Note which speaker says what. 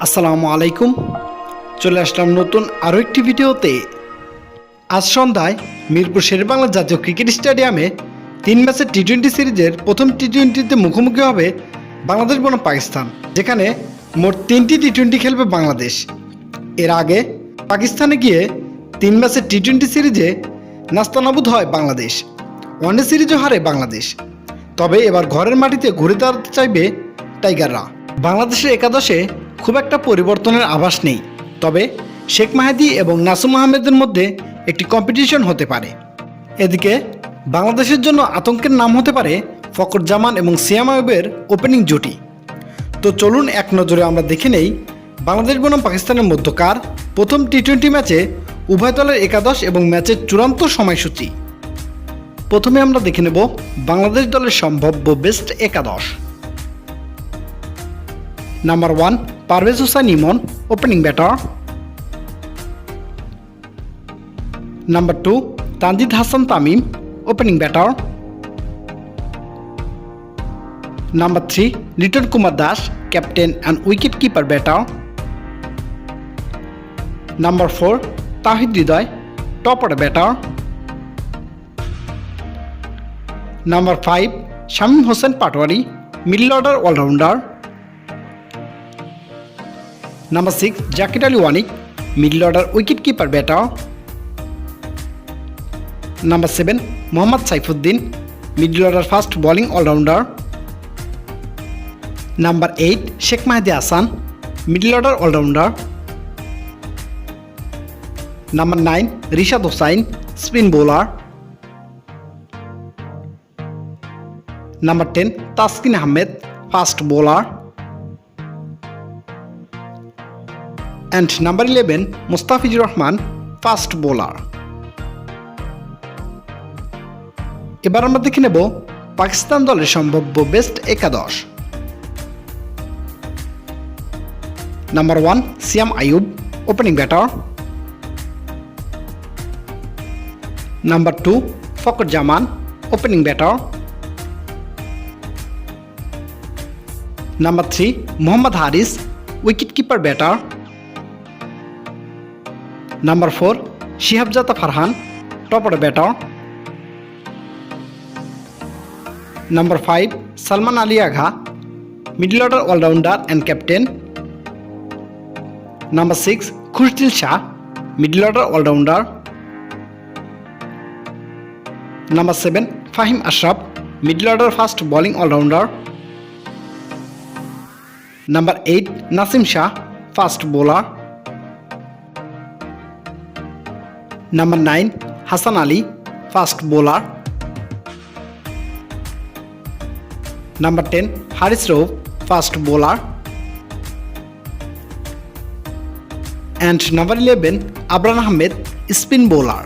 Speaker 1: আসসালামু আলাইকুম। চলে আসলাম নতুন আরও একটি ভিডিওতে। আজ সন্ধ্যায় মিরপুর শেরেবাংলা জাতীয় ক্রিকেট স্টেডিয়ামে 3 ম্যাচের টি-20 সিরিজের প্রথম টি-20তে মুখোমুখি হবে বাংলাদেশ বনাম পাকিস্তান, যেখানে মোট 3টি টি-20 খেলবে বাংলাদেশ। এর আগে পাকিস্তানে গিয়ে 3 ম্যাচের টি-20 সিরিজে নাস্তানাবুদ হয় বাংলাদেশ। ওয়ানডে সিরিজও হারে বাংলাদেশ। তবে এবার ঘরের মাটিতে ঘুরে দাঁড়াতে চাইবে টাইগাররা। বাংলাদেশের একাদশে খুব একটা পরিবর্তনের আভাস নেই, তবে শেখ মাহেদী এবং নাসুম আহমেদের মধ্যে একটি কম্পিটিশন হতে পারে। এদিকে বাংলাদেশের জন্য আতঙ্কের নাম হতে পারে ফকর জামান এবং সিয়াম আইয়ুবের ওপেনিং জুটি। তো চলুন এক নজরে আমরা দেখে নেই বাংলাদেশ বনাম পাকিস্তানের মধ্যকার প্রথম টি-20 ম্যাচে উভয় দলের একাদশ এবং ম্যাচের চূড়ান্ত সময়সূচি। প্রথমে আমরা দেখে নেব বাংলাদেশ দলের সম্ভাব্য বেস্ট একাদশ। Number 1 Parvez Hossain Emon, opening batter. Number 2 Tanzid Hasan Tamim, opening batter. Number 3 Liton Kumar Das, captain and wicket keeper batter. Number 4 Towhid Hridoy, top order batter. Number 5 Shamim Hossain Patwari, middle order allrounder. Number 6 Jaker Ali Anik, middle order wicket keeper batter. Number 7 Mohammad Saifuddin, middle order fast bowling allrounder. Number 8 Sheikh Mahedi Hasan, middle order allrounder. Number 9 Rishad Hossain, spin bowler. Number 10 Taskin Ahmed, fast bowler. And number 11 Mustafizur Rahman, fast bowler. এবার আমরা দেখে নেব পাকিস্তান দলের সম্ভাব্য best একাদশ। Number 1 Saim Ayub, opening batter. Number 2 Fakhar Zaman, opening batter. Number 3 Mohammad Haris, wicket keeper batter. Number 4 Sahibzada Farhan, top order batter. Number 5 Salman Ali Agha, middle order allrounder and captain. Number 6 Khushdil Shah, middle order allrounder. Number 7 Faheem Ashraf, middle order fast bowling allrounder. Number 8 Naseem Shah, fast bowler. Number 9 Hasan Ali, fast bowler. Number 10 Haris Rauf, fast bowler. And number 11 Abrar Ahmed, spin bowler.